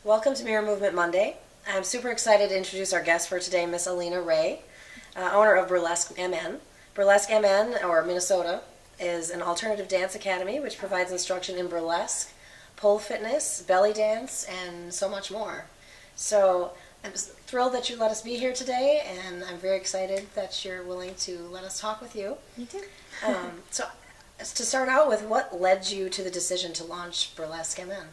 Welcome to Mirror Movement Monday. I'm super excited to introduce our guest for today, Miss Elena Ray, owner of Burlesque MN. Burlesque MN, or Minnesota, is an alternative dance academy which provides instruction in burlesque, pole fitness, belly dance, and so much more. So I'm thrilled that you let us be here today, and I'm very excited that you're willing to let us talk with you. You too. So to start out with, what led you to the decision to launch Burlesque MN?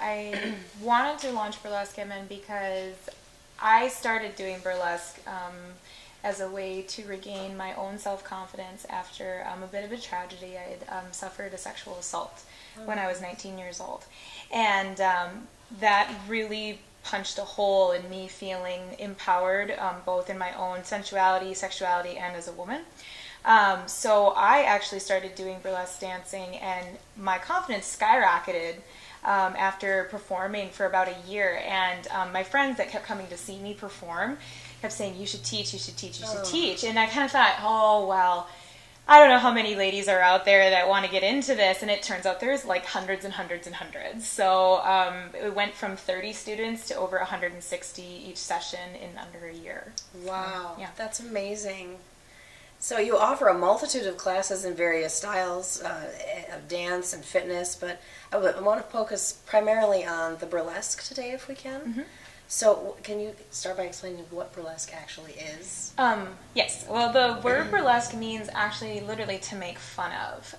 I wanted to launch Burlesque MN because I started doing burlesque as a way to regain my own self-confidence after a bit of a tragedy. I had suffered a sexual assault when I was 19 years old. And that really punched a hole in me feeling empowered, both in my own sensuality, sexuality, and as a woman. So I actually started doing burlesque dancing, and my confidence skyrocketed after performing for about a year. And my friends that kept coming to see me perform kept saying, you should teach, you should teach, you should teach. And I kind of thought, oh, well, I don't know how many ladies are out there that want to get into this. And it turns out there's like hundreds and hundreds and hundreds. So it went from 30 students to over 160 each session in under a year. Wow, Yeah. That's amazing. So you offer a multitude of classes in various styles of dance and fitness, but I want to focus primarily on the burlesque today, if we can. Mm-hmm. So can you start by explaining what burlesque actually is? Yes. Well, the word burlesque means actually literally to make fun of.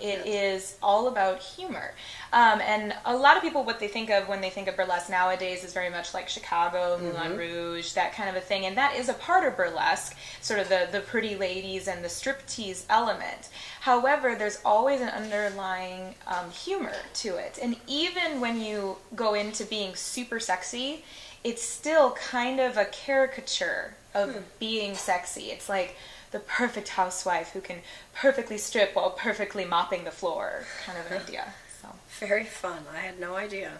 It is all about humor. And a lot of people, what they think of when they think of burlesque nowadays is very much like Chicago, Moulin Rouge, that kind of a thing. And that is a part of burlesque, sort of the pretty ladies and the striptease element. However, there's always an underlying humor to it. And even when you go into being super sexy, it's still kind of a caricature of being sexy. It's like the perfect housewife who can perfectly strip while perfectly mopping the floor, kind of an idea. So. Very fun. I had no idea.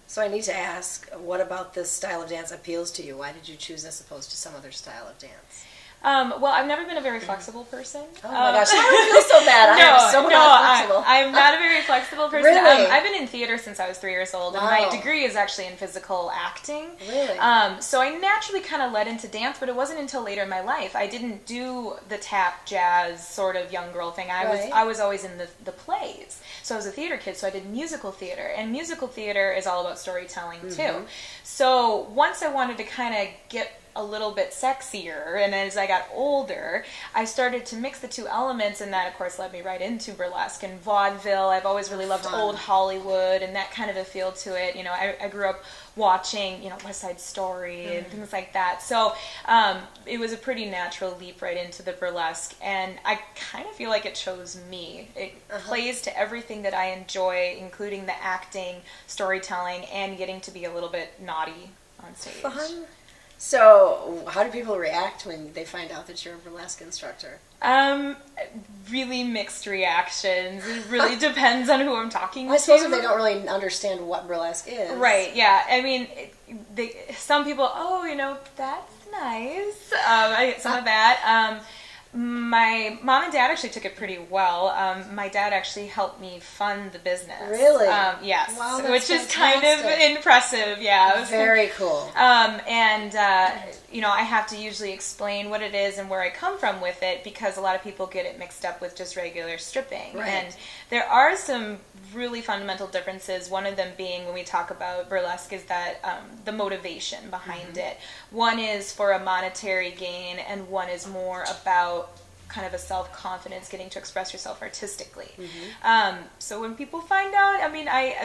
So I need to ask, what about this style of dance appeals to you? Why did you choose as opposed to some other style of dance? Well, I've never been a very flexible person. Oh my gosh, I don't feel so bad. I am so not flexible. I'm not a very flexible person. Really? I've been in theater since I was 3 years old, and my degree is actually in physical acting. Really? So I naturally kind of led into dance, but it wasn't until later in my life. I didn't do the tap jazz sort of young girl thing. I was always in the plays. So I was a theater kid, so I did musical theater, and musical theater is all about storytelling too. So once I wanted to kind of get a little bit sexier, and as I got older, I started to mix the two elements, and that of course led me right into burlesque and vaudeville. I've always really loved old Hollywood and that kind of a feel to it. You know, I grew up watching, West Side Story and things like that. So it was a pretty natural leap right into the burlesque, and I kind of feel like it chose me. It plays to everything that I enjoy, including the acting, storytelling, and getting to be a little bit naughty on stage. Fun. So, how do people react when they find out that you're a burlesque instructor? Really mixed reactions. It really depends on who I'm talking to. I suppose if they don't really understand what burlesque is. Right, yeah. I mean, some people, that's nice. I get some of that. My mom and dad actually took it pretty well. My dad actually helped me fund the business. Really? Yes. Wow, that's which is fantastic. kind of impressive, yeah. Very cool. I have to usually explain what it is and where I come from with it, because a lot of people get it mixed up with just regular stripping. Right. And there are some really fundamental differences. One of them being, when we talk about burlesque, is that the motivation behind it. One is for a monetary gain, and one is more about kind of a self-confidence, getting to express yourself artistically. So when people find out,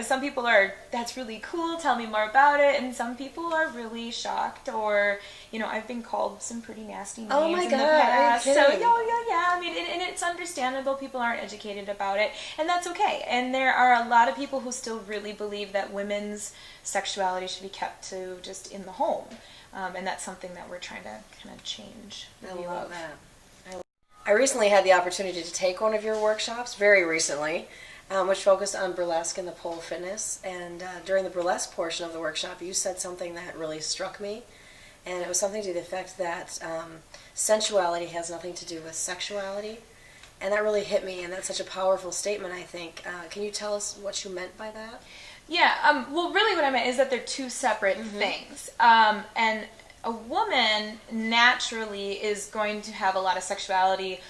some people are, that's really cool, tell me more about it, and some people are really shocked, or, I've been called some pretty nasty names in the past. Are you kidding? So, yeah, and it's understandable, people aren't educated about it, and that's okay. And there are a lot of people who still really believe that women's sexuality should be kept to just in the home, and that's something that we're trying to kind of change the view of. That. I recently had the opportunity to take one of your workshops, very recently, which focused on burlesque and the pole fitness. And during the burlesque portion of the workshop, you said something that really struck me. And it was something to the effect that sensuality has nothing to do with sexuality. And that really hit me, and that's such a powerful statement, I think. Can you tell us what you meant by that? Yeah, well, really what I meant is that they're two separate things. And a woman naturally is going to have a lot of sexuality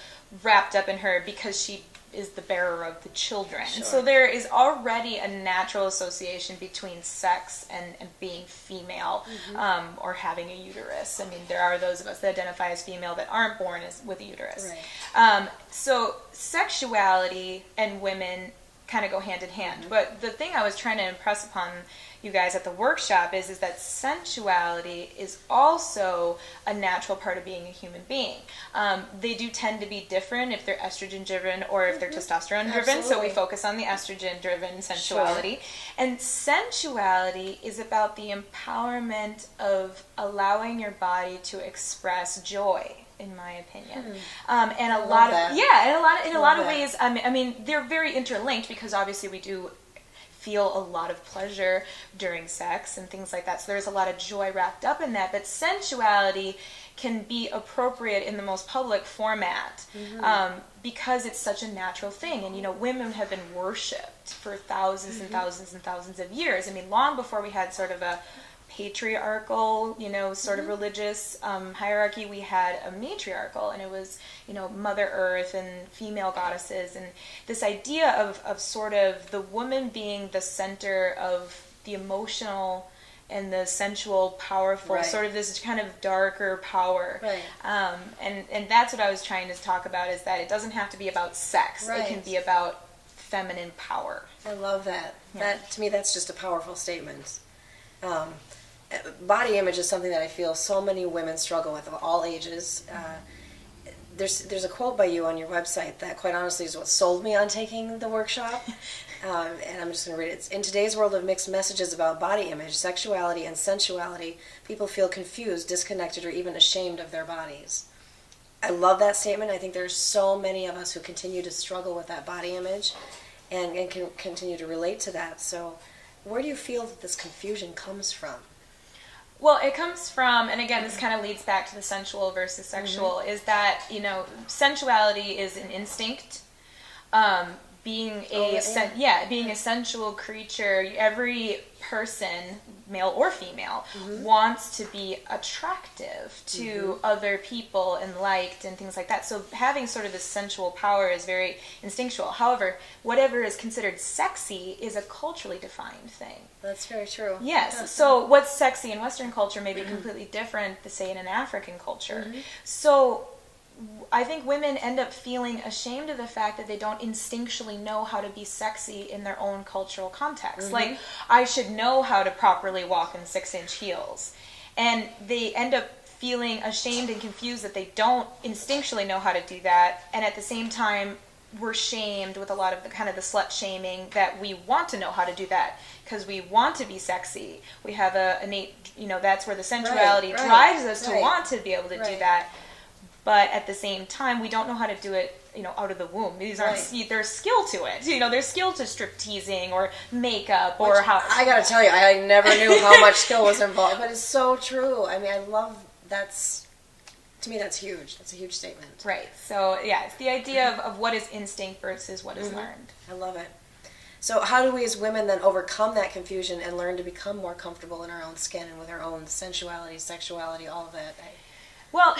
wrapped up in her because she is the bearer of the children. Sure. So there is already a natural association between sex and being female, or having a uterus. I mean, there are those of us that identify as female that aren't born with a uterus. Right. So sexuality and women kind of go hand in hand. But the thing I was trying to impress upon you guys at the workshop is that sensuality is also a natural part of being a human being. They do tend to be different if they're estrogen driven or if they're testosterone driven. So we focus on the estrogen driven sensuality. Sure. And sensuality is about the empowerment of allowing your body to express joy, in my opinion. And a lot of ways, I mean, they're very interlinked because obviously we do feel a lot of pleasure during sex and things like that. So there's a lot of joy wrapped up in that. But sensuality can be appropriate in the most public format because it's such a natural thing. And, you know, women have been worshipped for thousands and thousands and thousands of years. I mean, long before we had sort of a patriarchal, you know, sort of religious hierarchy, we had a matriarchal, and it was, you know, Mother Earth and female goddesses, and this idea of sort of the woman being the center of the emotional and the sensual, powerful, sort of this kind of darker power. Right. And that's what I was trying to talk about, is that it doesn't have to be about sex. Right. It can be about feminine power. I love that. Yeah. That, to me, that's just a powerful statement. Body image is something that I feel so many women struggle with of all ages. There's a quote by you on your website that quite honestly is what sold me on taking the workshop. And I'm just going to read it. It's, in today's world of mixed messages about body image, sexuality, and sensuality, people feel confused, disconnected, or even ashamed of their bodies. I love that statement. I think there's so many of us who continue to struggle with that body image and can continue to relate to that. So where do you feel that this confusion comes from? Well, it comes from, and again, this kind of leads back to the sensual versus sexual, is that, you know, sensuality is an instinct. Being a sensual creature, every person, male or female, wants to be attractive to other people and liked and things like that. So having sort of this sensual power is very instinctual. However, whatever is considered sexy is a culturally defined thing. That's very true. Yes. Yeah. So what's sexy in Western culture may be completely different, say, in an African culture. So I think women end up feeling ashamed of the fact that they don't instinctually know how to be sexy in their own cultural context. Like, I should know how to properly walk in 6-inch heels. And they end up feeling ashamed and confused that they don't instinctually know how to do that. And at the same time, we're shamed with a lot of the kind of the slut shaming that we want to know how to do that because we want to be sexy. We have a innate, you know, that's where the sensuality drives us to want to be able to do that. But at the same time, we don't know how to do it, you know, out of the womb. These aren't, there's skill to it. You know, there's skill to strip teasing or makeup or how. I gotta tell you, I never knew how much skill was involved, but it's so true. I mean, I love that's. To me, that's huge. That's a huge statement. Right. So, yeah, it's the idea of what is instinct versus what is learned. I love it. So how do we as women then overcome that confusion and learn to become more comfortable in our own skin and with our own sensuality, sexuality, all of that? Well,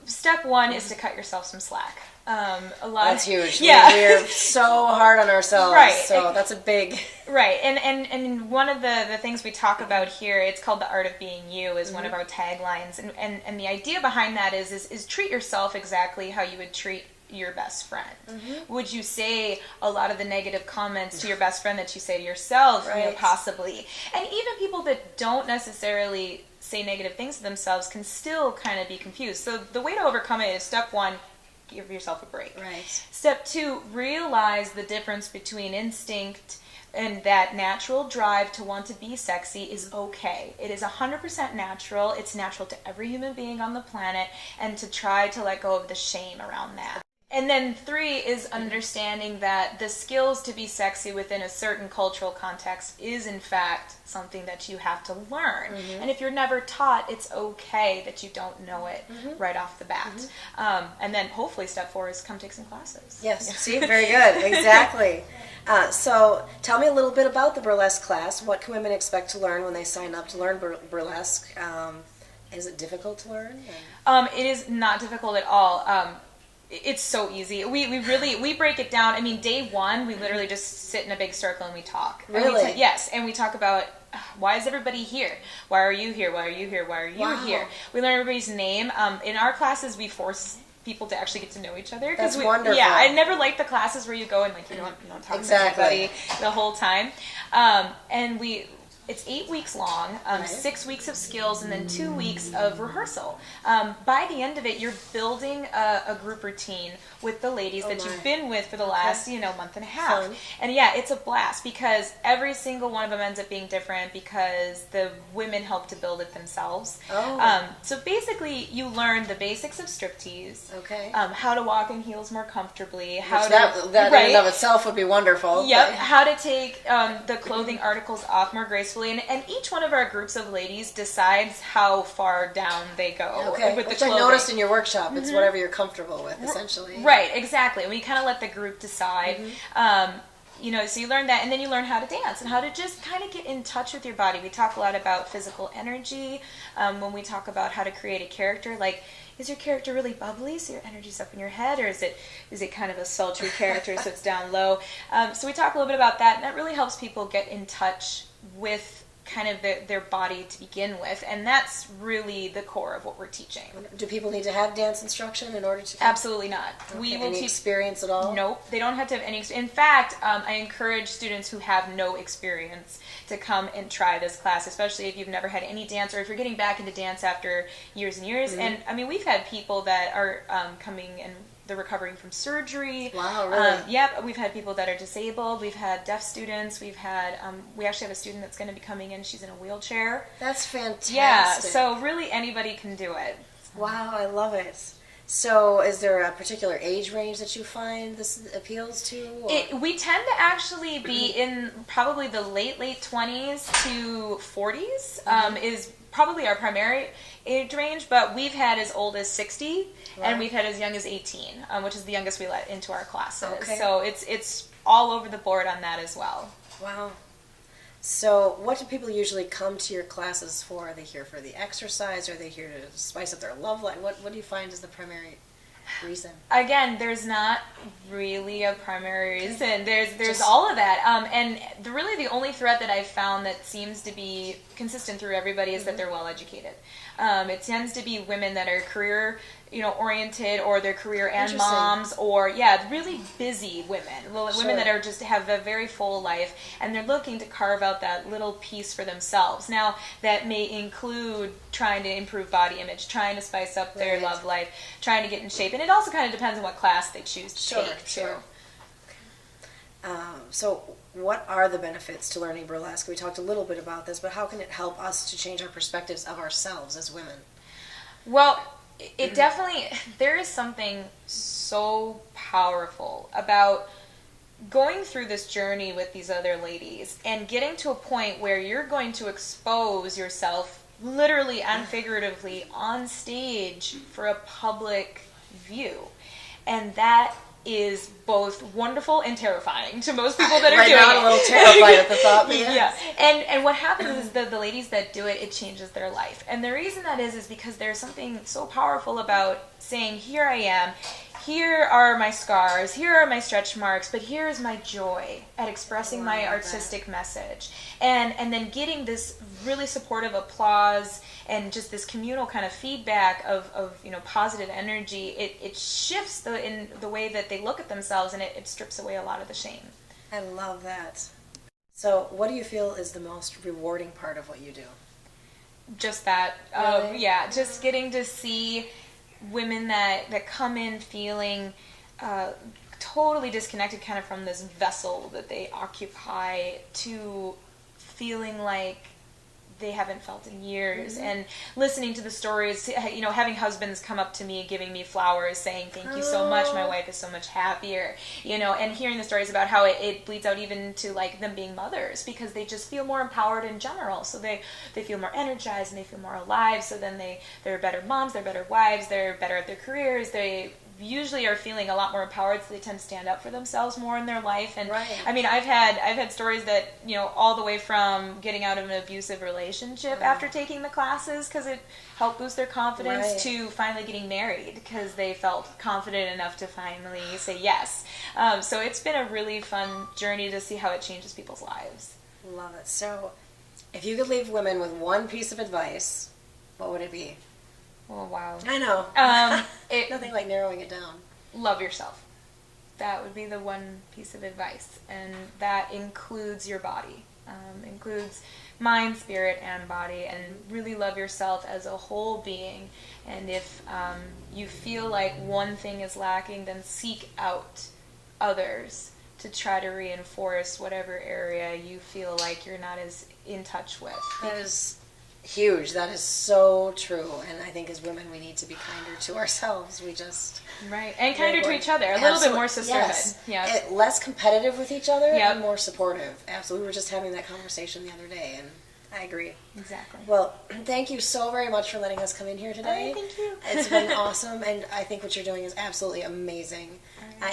step one is to cut yourself some slack. That's huge. Yeah. We're so hard on ourselves. Right. So that's a big... Right. And one of the things we talk about here, it's called The Art of Being You, is one of our taglines. And the idea behind that is treat yourself exactly how you would treat your best friend. Would you say a lot of the negative comments to your best friend that you say to yourself? You know, possibly. And even people that don't necessarily say negative things to themselves can still kind of be confused. So the way to overcome it is, step one, give yourself a break. Right. Step two, realize the difference between instinct and that natural drive to want to be sexy is okay. It is 100% natural. It's natural to every human being on the planet, and to try to let go of the shame around that. And then 3 is understanding that the skills to be sexy within a certain cultural context is in fact something that you have to learn. And if you're never taught, it's okay that you don't know it right off the bat. And then hopefully step 4 is come take some classes. Yes, see, very good, exactly. So tell me a little bit about the burlesque class. What can women expect to learn when they sign up to learn burlesque? Is it difficult to learn? It is not difficult at all. It's so easy. We break it down. I mean, day 1, we literally just sit in a big circle and we talk. Really? Yes, and we talk about why is everybody here? Why are you here? Why are you here? Why are you here? We learn everybody's name. In our classes, we force people to actually get to know each other. That's wonderful. Yeah, I never liked the classes where you go and like you don't talk to anybody the whole time. And it's 8 weeks long, 6 weeks of skills, and then 2 weeks of rehearsal. By the end of it, you're building a group routine with the ladies that you've been with for the last, month and a half. Fun. And yeah, it's a blast because every single one of them ends up being different because the women help to build it themselves. So basically, you learn the basics of striptease, how to walk in heels more comfortably, that in and of itself would be wonderful. Yep, how to take the clothing articles off more gracefully. And each one of our groups of ladies decides how far down they go with the clothing. I noticed in your workshop, it's whatever you're comfortable with, essentially. Right, exactly. And we kind of let the group decide. So you learn that, and then you learn how to dance and how to just kind of get in touch with your body. We talk a lot about physical energy when we talk about how to create a character. Like, is your character really bubbly, so your energy's up in your head, or is it kind of a sultry character, so it's down low? So we talk a little bit about that, and that really helps people get in touch with kind of their body to begin with, and that's really the core of what we're teaching. Do people need to have dance instruction in order to? Absolutely not. We will any experience at all? Nope, they don't have to have any. In fact, I encourage students who have no experience to come and try this class, especially if you've never had any dance or if you're getting back into dance after years and years. And I mean, we've had people that are coming and they're recovering from surgery. Wow, really? Yep, we've had people that are disabled. We've had deaf students. We've had, we actually have a student that's going to be coming in. She's in a wheelchair. That's fantastic. Yeah, so really anybody can do it. Wow, I love it. So is there a particular age range that you find this appeals to? We tend to actually be in probably the late 20s to 40s is probably our primary age range, but we've had as old as 60, and we've had as young as 18, which is the youngest we let into our classes. So it's all over the board on that as well. Wow. So what do people usually come to your classes for? Are they here for the exercise? Are they here to spice up their love life? What do you find is the primary reason? Again, there's not really a primary reason. There's all of that. And really the only thread that I've found that seems to be consistent through everybody is that they're well educated. It tends to be women that are career oriented, or their career and moms, or really busy women. Women that are just have a very full life, and they're looking to carve out that little piece for themselves. Now, that may include trying to improve body image, trying to spice up their love life, trying to get in shape, and it also kind of depends on what class they choose to take too. So what are the benefits to learning burlesque? We talked a little bit about this, but how can it help us to change our perspectives of ourselves as women? Well, it definitely, there is something so powerful about going through this journey with these other ladies and getting to a point where you're going to expose yourself literally and figuratively on stage for a public view. And that is both wonderful and terrifying to most people that are doing it. Right now I'm a little terrified at the thought, but yeah. And what happens is the ladies that do it, it changes their life. And the reason that is because there's something so powerful about saying, here I am, here are my scars, here are my stretch marks, but here is my joy at expressing my artistic message. And then getting this really supportive applause and just this communal kind of feedback of positive energy, it shifts in the way that they look at themselves, and it strips away a lot of the shame. I love that. So what do you feel is the most rewarding part of what you do? Just that. Really? Just getting to see women that come in feeling totally disconnected kind of from this vessel that they occupy to feeling like they haven't felt in years. And listening to the stories, you know, having husbands come up to me giving me flowers saying thank you so much, my wife is so much happier, you know, and hearing the stories about how it bleeds out even to like them being mothers, because they just feel more empowered in general. So they feel more energized and they feel more alive. So then they're better moms, they're better wives, they're better at their careers, they usually are feeling a lot more empowered, so they tend to stand up for themselves more in their life. And I mean, I've had stories that, you know, all the way from getting out of an abusive relationship after taking the classes because it helped boost their confidence, to finally getting married because they felt confident enough to finally say yes. So it's been a really fun journey to see how it changes people's lives. Love it. So if you could leave women with one piece of advice, what would it be? Oh, wow. I know. Nothing like narrowing it down. Love yourself. That would be the one piece of advice. And that includes your body. Includes mind, spirit, and body. And really love yourself as a whole being. And if you feel like one thing is lacking, then seek out others to try to reinforce whatever area you feel like you're not as in touch with. That is huge. That is so true. And I think as women, we need to be kinder to ourselves. We just... Right. And kinder to each other. A little bit more sisterhood. Yes. Yeah. Less competitive with each other and more supportive. Absolutely. We were just having that conversation the other day, and I agree. Exactly. Well, thank you so very much for letting us come in here today. Thank you. It's been awesome, and I think what you're doing is absolutely amazing.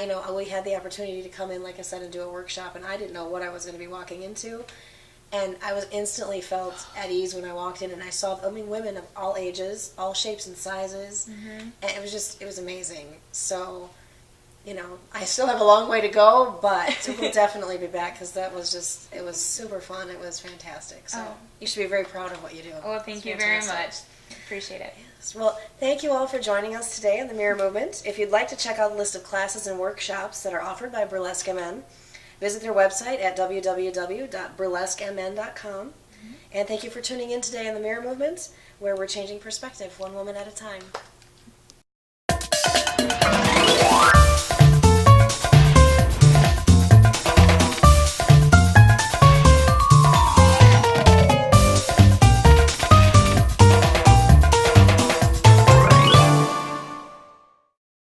You know, we had the opportunity to come in, like I said, and do a workshop, and I didn't know what I was going to be walking into. And I was instantly felt at ease when I walked in, and I saw, women of all ages, all shapes and sizes, and it was amazing. So, you know, I still have a long way to go, but we'll definitely be back, because it was super fun. It was fantastic. So you should be very proud of what you do. Well, thank you very much. Appreciate it. Yes. Well, thank you all for joining us today on the Mirror Movement. If you'd like to check out the list of classes and workshops that are offered by Burlesque MN, visit their website at www.burlesquemn.com. And thank you for tuning in today on the Mirror Movement, where we're changing perspective one woman at a time.